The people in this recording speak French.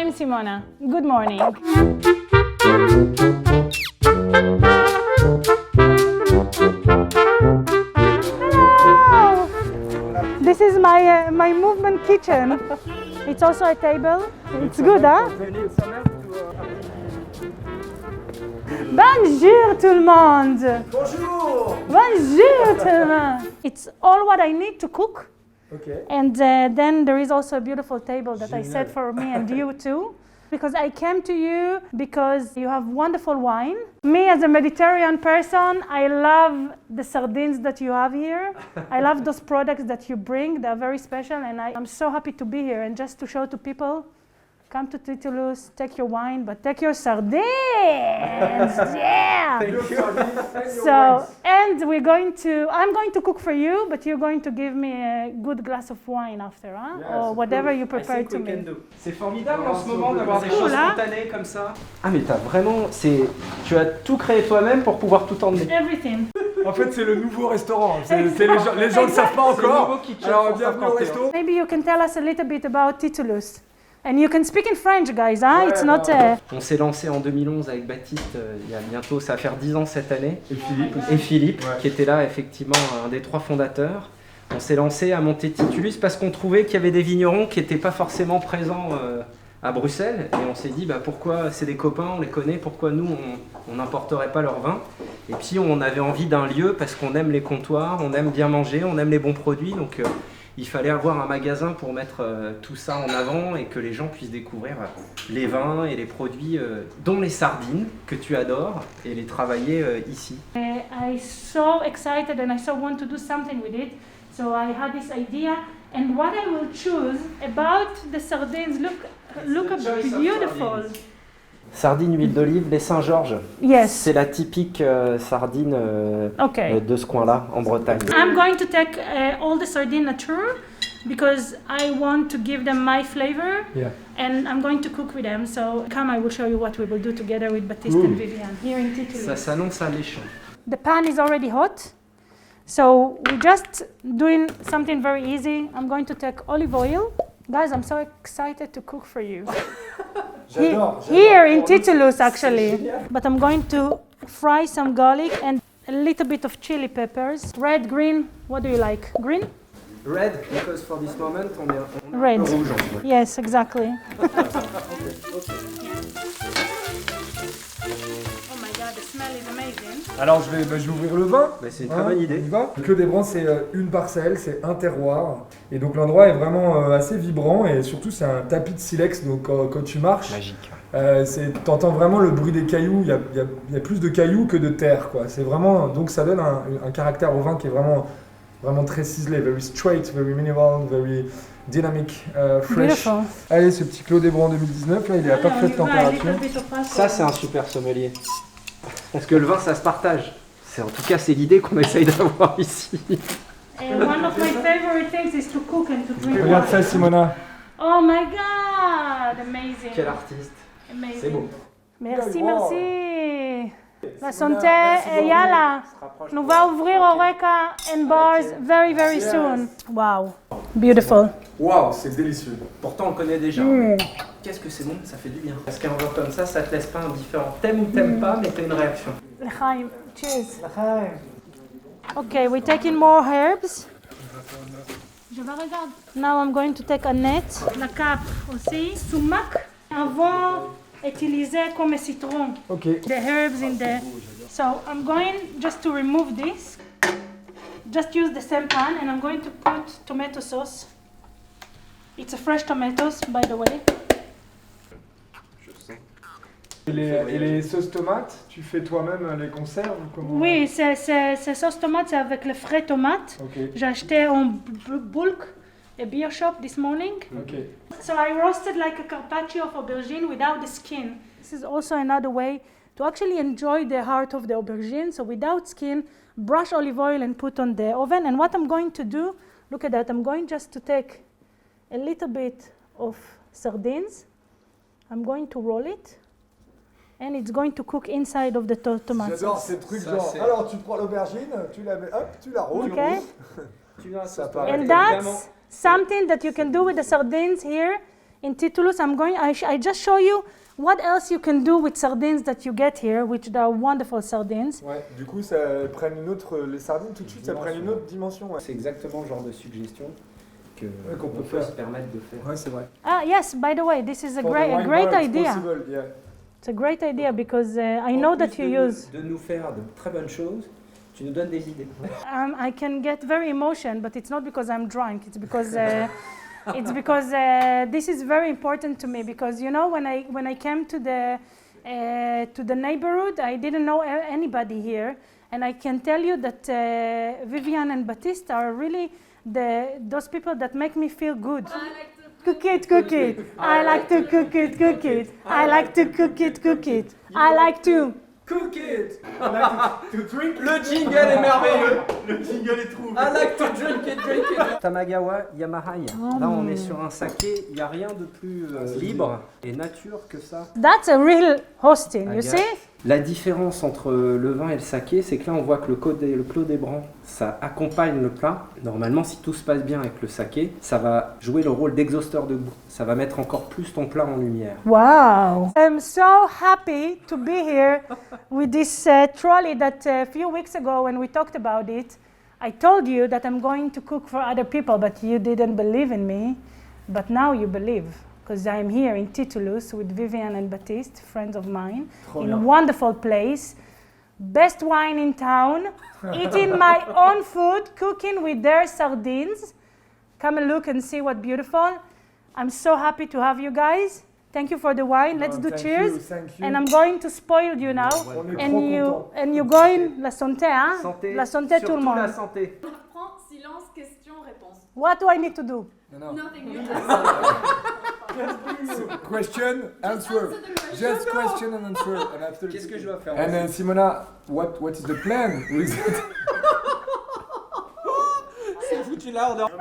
I'm Simona. Good morning. Hello! This is my movement kitchen. It's also a table. It's good, huh? Bonjour tout le monde! Bonjour! Bonjour tout le monde! It's all what I need to cook. Okay. And then there is also a beautiful table that I set for me and you too. Because I came to you because you have wonderful wine. Me as a Mediterranean person, I love the sardines that you have here. I love those products that you bring. They're very special and I'm so happy to be here and just to show to people, come to Titulus, take your wine, but take your sardines! Yeah! Thank you. So, and I'm going to cook for you, but you're going to give me a good glass of wine after, huh? Yes, or whatever you prepare to me. C'est formidable en ce moment d'avoir des Cool, choses hein? spontanées comme ça. Ah mais tu as tout créé toi-même pour pouvoir tout emmener. Everything. En fait, c'est le nouveau restaurant. Les gens ne le savent pas C'est le nouveau encore. kitchen Alors, pour bienvenue au 51. resto. Maybe you can tell us a little bit about Titulus. And you can speak in French, guys, huh? Ouais, It's not On s'est lancé en 2011 avec Baptiste, il y a bientôt, ça va faire 10 ans cette année. Et Philippe aussi. Et Philippe, Ouais. qui était là effectivement, un des 3 fondateurs. On s'est lancé à monter Titulus parce qu'on trouvait qu'il y avait des vignerons qui n'étaient pas forcément présents à Bruxelles. Et on s'est dit, pourquoi c'est des copains, on les connaît, pourquoi nous, on n'importerait pas leur vin. Et puis on avait envie d'un lieu parce qu'on aime les comptoirs, on aime bien manger, on aime les bons produits. Donc il fallait avoir un magasin pour mettre tout ça en avant et que les gens puissent découvrir les vins et les produits, dont les sardines que tu adores, et les travailler ici. I'm so excited and I so want to do something with it. So I had this idea, and what I will choose about the sardines, look how beautiful. Sardines, huile d'olive, les Saint-Georges. Yes. C'est la typique sardine Okay. de ce coin-là, en Bretagne. I'm going to take all the sardine nature because I want to give them my flavor. Yeah. And I'm going to cook with them. So come, I will show you what we will do together with Baptiste and Vivian here in Titulus. Ça s'annonce alléchant. The pan is already hot. So we're just doing something very easy. I'm going to take olive oil. Guys, I'm so excited to cook for you. J'adore. Here in Titulus, actually. But I'm going to fry some garlic and a little bit of chili peppers. Red, green, what do you like? Green? Red, because for this moment, on est Red. rouge. En fait. Yes, exactly. Oh my god, the smell is amazing. Alors, je vais ouvrir le vin. C'est une très bonne idée. On y va. Clos des Brands, c'est une parcelle, c'est un terroir. Et donc, l'endroit est vraiment assez vibrant. Et surtout, c'est un tapis de silex. Donc, quand tu marches, Magique. t'entends vraiment le bruit des cailloux. Il y a plus de cailloux que de terre, quoi. C'est vraiment, donc, ça donne un caractère au vin qui est vraiment très ciselé. Very straight, very mineral, very dynamic, fresh. Beautiful. Allez, ce petit Clos des Brands 2019, là, il est à parfaite température. Ça, c'est un super sommelier. Parce que le vin, ça se partage. En tout cas, c'est l'idée qu'on essaye d'avoir ici. And one of my favorite things is to cook and to drink Regarde wine. ça, Simona. Oh my god, amazing. Quel artiste. Amazing. C'est beau. Merci, Wow. merci. La santé, merci et beaucoup. yalla. Nous va ouvrir Oreca and bars very, very Yes. soon. Wow. Beautiful. Waouh, c'est délicieux. Pourtant, on le connaît déjà. Qu'est-ce que c'est bon, ça fait du bien. Parce qu'un vin comme ça te laisse pas indifférent. T'aimes ou t'aimes pas, mais t'as une réaction. L'chaim. Cheers. Okay, we're taking more herbs. Je vais regarder. Now I'm going to take a net. La cape aussi. Sumac. Avant, utiliser comme citron. Ok. The herbs in there. So I'm going just to remove this. Just use the same pan and I'm going to put tomato sauce. It's a fresh tomatoes, by the way. Et les sauces tomates, tu fais toi-même les conserves ou comment? Oui, c'est sauce tomate, c'est avec les frais tomates. Ok. J'ai acheté en bulk a beer shop this morning. Ok. So I roasted like a carpaccio of aubergine without the skin. This is also another way to actually enjoy the heart of the aubergine. So without skin, brush olive oil and put on the oven. And what I'm going to do, look at that, I'm going just to take a little bit of sardines. I'm going to roll it. And it's going to cook inside of the tomato J'adore sauce. ces trucs Ça, genre. c'est- Alors tu prends l'aubergine, tu la mets, hop, tu la roules. Okay. Ça paraît. And that's something that you can do with the sardines here in Titulus. I just show you what else you can do with sardines that you get here, which are wonderful sardines. Ouais, du coup, ça prennent une autre, les sardines tout de suite, ça prennent une autre dimension. Ouais. C'est exactement le genre de suggestion qu'on peut peut faire. se permettre de faire. Ouais, c'est vrai. Ah yes, by the way, this is a For the great wine great bar, it's idea. possible, yeah. It's a great idea because I know that you use. De nous faire de très bonnes choses, tu nous donnes des idées. I can get very emotional, but it's not because I'm drunk. It's because this is very important to me. Because you know, when I came to the neighborhood, I didn't know anybody here, and I can tell you that Viviane and Baptiste are really those people that make me feel good. Cook it. I like to cook it. I like to cook it. I like to. Cook it! To drink. Le jingle est merveilleux! Le jingle est trouvé. I like to drink it. Tamagawa Yamahaya. Là, on est sur un saké. Il n'y a rien de plus libre et nature que ça. That's a real hosting, you Agave. see? La différence entre le vin et le saké, c'est que là, on voit que le clos des brands, ça accompagne le plat. Normalement, si tout se passe bien avec le saké, ça va jouer le rôle d'exhausteur de goût. Ça va mettre encore plus ton plat en lumière. Wow. I'm so happy to be here with this trolley that a few weeks ago when we talked about it, I told you that I'm going to cook for other people, but you didn't believe in me. But now you believe, because I'm here in Titulus with Viviane and Baptiste, friends of mine, in a wonderful place. Best wine in town, eating my own food, cooking with their sardines. Come and look and see what beautiful. I'm so happy to have you guys. Thank you for the wine. Let's do cheers. Thank you. And I'm going to spoil you now. On est And trop you contents. and you going la santé, hein? Santé, La santé tout le surtout la monde. santé. On reprend silence, question, réponse. What do I need to do? Non, non. Nothing. You Question, answer. Just question and answer. And after Qu'est-ce que je dois faire? And Simona, what is the plan with it? C'est foutu là, on dort.